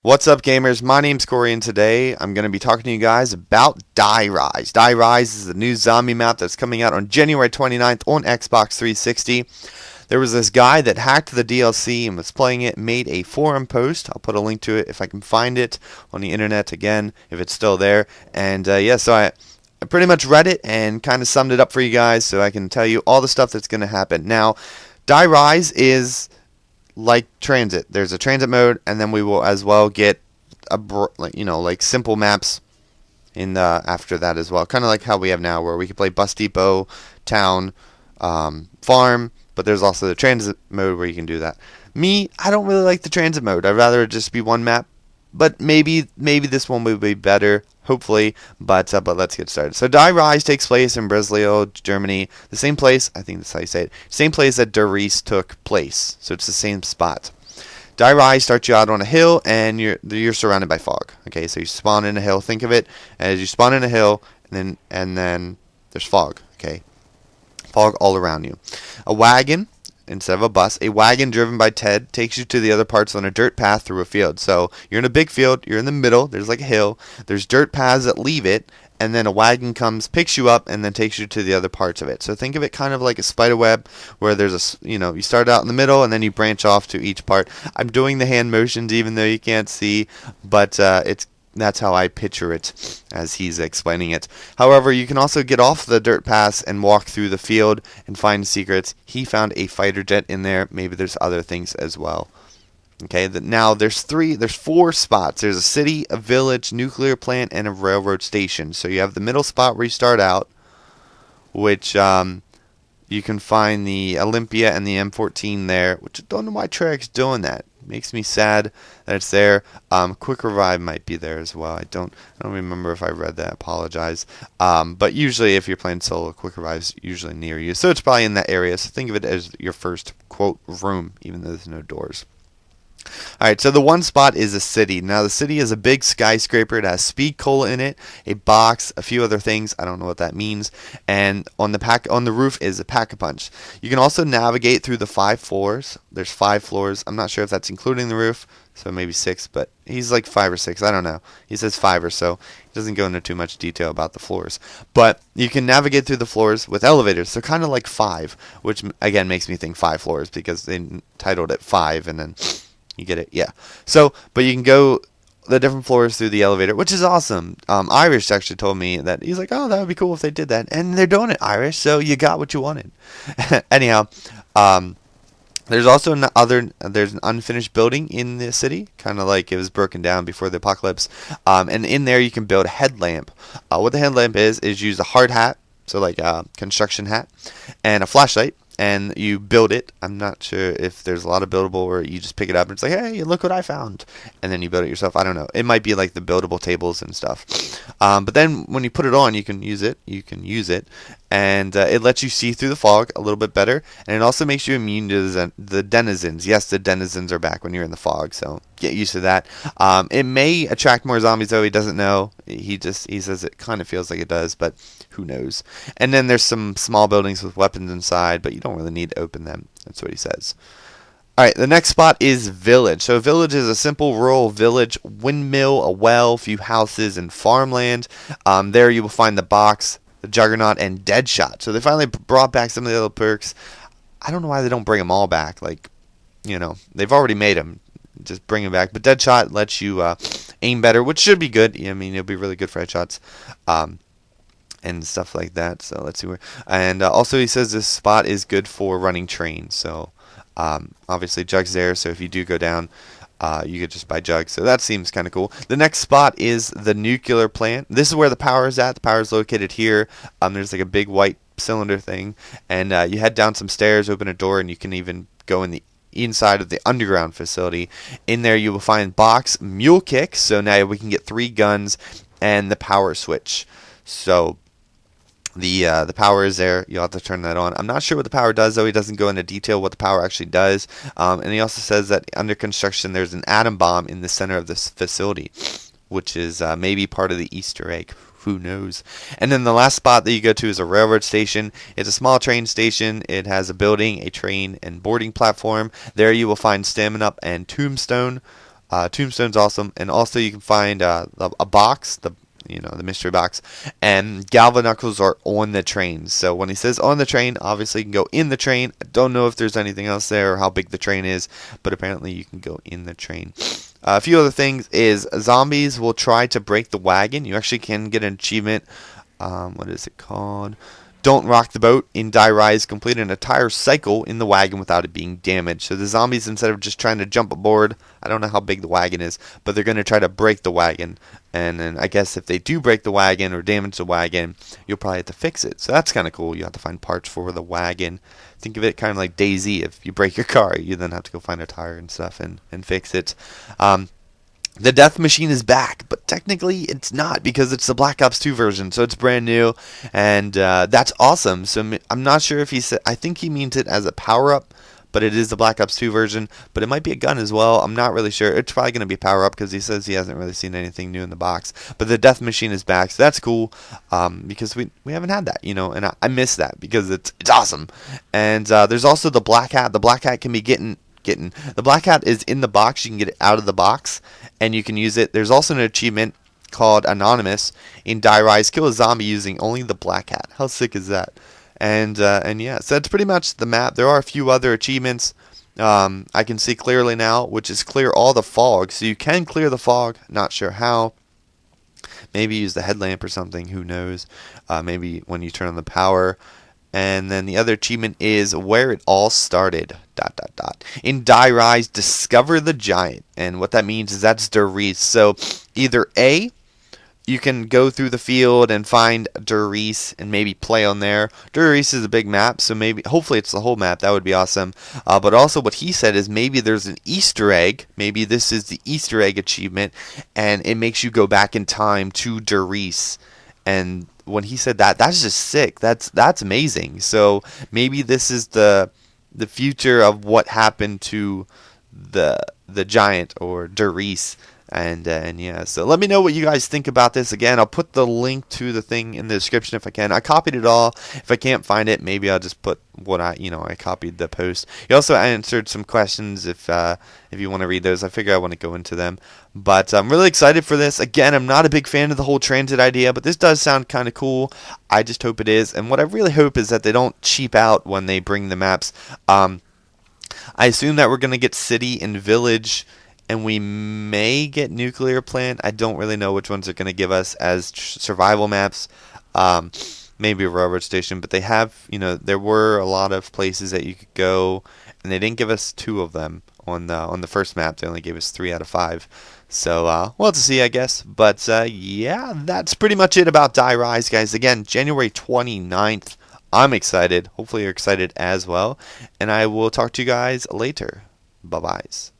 What's up, gamers? My name's Corey, and today I'm going to be talking to you guys about Die Rise. Die Rise is the new zombie map that's coming out on January 29th on Xbox 360. There was this guy that hacked the DLC and was playing it, made a forum post. I'll put a link to it if I can find it on the internet again, if it's still there. And so I pretty much read it and kind of summed it up for you guys so I can tell you all the stuff that's going to happen. Now, Die Rise is like transit. There's a transit mode, and then we will as well get like simple maps in the after that as well. Kind of like how we have now, where we can play bus depot, town, farm. But there's also the transit mode where you can do that. I don't really like the transit mode. I'd rather it just be one map. But maybe this one will be better, hopefully. But let's get started. So Die Rise takes place in Breslau, Germany. The same place, I think that's how you say it. Same place that Der Riese took place. So it's the same spot. Die Rise starts you out on a hill, and you're surrounded by fog. Okay, so you spawn in a hill. Think of it as you spawn in a hill, and then there's fog. Okay, fog all around you. A wagon. Instead of a bus, a wagon driven by Ted takes you to the other parts on a dirt path through a field. So you're in a big field, you're in the middle, there's like a hill, there's dirt paths that leave it, and then a wagon comes, picks you up, and then takes you to the other parts of it. So think of it kind of like a spider web, where there's you start out in the middle, and then you branch off to each part. I'm doing the hand motions even though you can't see, but that's how I picture it as he's explaining it. However, you can also get off the dirt paths and walk through the field and find secrets. He found a fighter jet in there. Maybe there's other things as well. Okay, now there's four spots. There's a city, a village, nuclear plant, and a railroad station. So you have the middle spot where you start out, which you can find the Olympia and the M14 there, which I don't know why Treyarch's doing that. Makes me sad that it's there. Quick Revive might be there as well. I don't remember if I read that. Apologize. But usually, if you're playing solo, Quick Revive's usually near you, so it's probably in that area. So think of it as your first quote room, even though there's no doors. Alright, so the one spot is a city. Now, the city is a big skyscraper. It has speed cola in it, a box, a few other things. I don't know what that means. And on the roof is a pack-a-punch. You can also navigate through the 5 floors. There's 5 floors. I'm not sure if that's including the roof, so maybe 6, but he's like 5 or 6. I don't know. He says 5 or so. He doesn't go into too much detail about the floors. But you can navigate through the floors with elevators. They're kind of like 5, which, again, makes me think 5 floors because they titled it 5 and then... You get it? Yeah. So, but you can go the different floors through the elevator, which is awesome. Irish actually told me that he's like, oh, that would be cool if they did that. And they're doing it, Irish, so you got what you wanted. Anyhow, there's also there's an unfinished building in the city, kind of like it was broken down before the apocalypse. And in there you can build a headlamp. What the headlamp is use a hard hat, so like a construction hat, and a flashlight. And you build it. I'm not sure if there's a lot of buildable or you just pick it up and it's like, hey, look what I found. And then you build it yourself. I don't know. It might be like the buildable tables and stuff. But then when you put it on, you can use it. And it lets you see through the fog a little bit better. And it also makes you immune to the denizens. Yes, the denizens are back when you're in the fog. So get used to that. It may attract more zombies, though. He doesn't know. He says it kind of feels like it does, but who knows. And then there's some small buildings with weapons inside, but you don't really need to open them. That's what he says. Alright, the next spot is village. So a village is a simple rural village, windmill, a well, few houses, and farmland. There you will find the box, the juggernaut, and Deadshot. So they finally brought back some of the other perks. I don't know why they don't bring them all back. They've already made them. Just bring them back. But Deadshot lets you aim better, which should be good. I mean, it'll be really good for headshots. And stuff like that. So let's see where. And also he says this spot is good for running trains. So obviously Jug's there. So if you do go down, you could just buy Jug. So that seems kind of cool. The next spot is the nuclear plant. This is where the power is at. The power is located here. There's like a big white cylinder thing. And you head down some stairs, open a door, and you can even go in the inside of the underground facility. In there you will find box, mule kick. So now we can get 3 guns and the power switch. So the power is there. You'll have to turn that on. I'm not sure what the power does, though. He doesn't go into detail what the power actually does. And he also says that under construction there's an atom bomb in the center of this facility, which is maybe part of the Easter egg. Who knows? And then the last spot that you go to is a railroad station. It's a small train station. It has a building, a train, and boarding platform. There you will find Stamina Up and Tombstone. Tombstone's awesome, and also you can find a box, the mystery box, and Galvanuckles are on the train. So when he says on the train, obviously you can go in the train. I don't know if there's anything else there or how big the train is, but apparently you can go in the train. A few other things is zombies will try to break the wagon. You actually can get an achievement. What is it called? Don't rock the boat. In Die Rise, complete an entire cycle in the wagon without it being damaged. So the zombies, instead of just trying to jump aboard, I don't know how big the wagon is, but they're going to try to break the wagon. And then I guess if they do break the wagon or damage the wagon, you'll probably have to fix it. So that's kind of cool. You have to find parts for the wagon. Think of it kind of like DayZ. If you break your car, you then have to go find a tire and stuff and fix it. The death machine is back, but technically it's not because it's the Black Ops 2 version, so it's brand new, and that's awesome. So I'm not sure if he said, I think he means it as a power-up, but it is the Black Ops 2 version, but it might be a gun as well. I'm not really sure. It's probably going to be power-up because he says he hasn't really seen anything new in the box, but the death machine is back, so that's cool because we haven't had that, and I miss that because it's awesome. And there's also the Black Hat. The Black Hat can be getting the Black Hat is in the box. You can get it out of the box and you can use it. There's also an achievement called Anonymous in Die Rise. Kill a zombie using only the Black Hat. How sick is that? And yeah, so that's pretty much the map. There are a few other achievements I can see clearly now, which is clear all the fog. So you can clear the fog. Not sure how. Maybe use the headlamp or something. Who knows? Maybe when you turn on the power. And then the other achievement is where it all started. ... In Die Rise, discover the giant. And what that means is that's Der Riese. So either A, you can go through the field and find Der Riese and maybe play on there. Der Riese is a big map, so hopefully it's the whole map. That would be awesome. But also what he said is maybe there's an Easter egg. Maybe this is the Easter egg achievement, and it makes you go back in time to Der Riese. And when he said that, that's just sick. That's amazing. So maybe this is the future of what happened to the giant or Der Riese. And yeah, so let me know what you guys think about this. Again, I'll put the link to the thing in the description if I can. I copied it all. If I can't find it, maybe I'll just put what I copied the post. He also answered some questions if you want to read those. I figure I want to go into them. But I'm really excited for this. Again, I'm not a big fan of the whole transit idea, but this does sound kind of cool. I just hope it is. And what I really hope is that they don't cheap out when they bring the maps. I assume that we're going to get city and village, and we may get nuclear plant. I don't really know which ones they're going to give us as survival maps. Maybe a railroad station, but they have, there were a lot of places that you could go, and they didn't give us 2 of them on the first map. They only gave us 3 out of 5. So we'll have to see, I guess. But yeah, that's pretty much it about Die Rise, guys. Again, January 29th. I'm excited. Hopefully you're excited as well. And I will talk to you guys later. Bye-byes.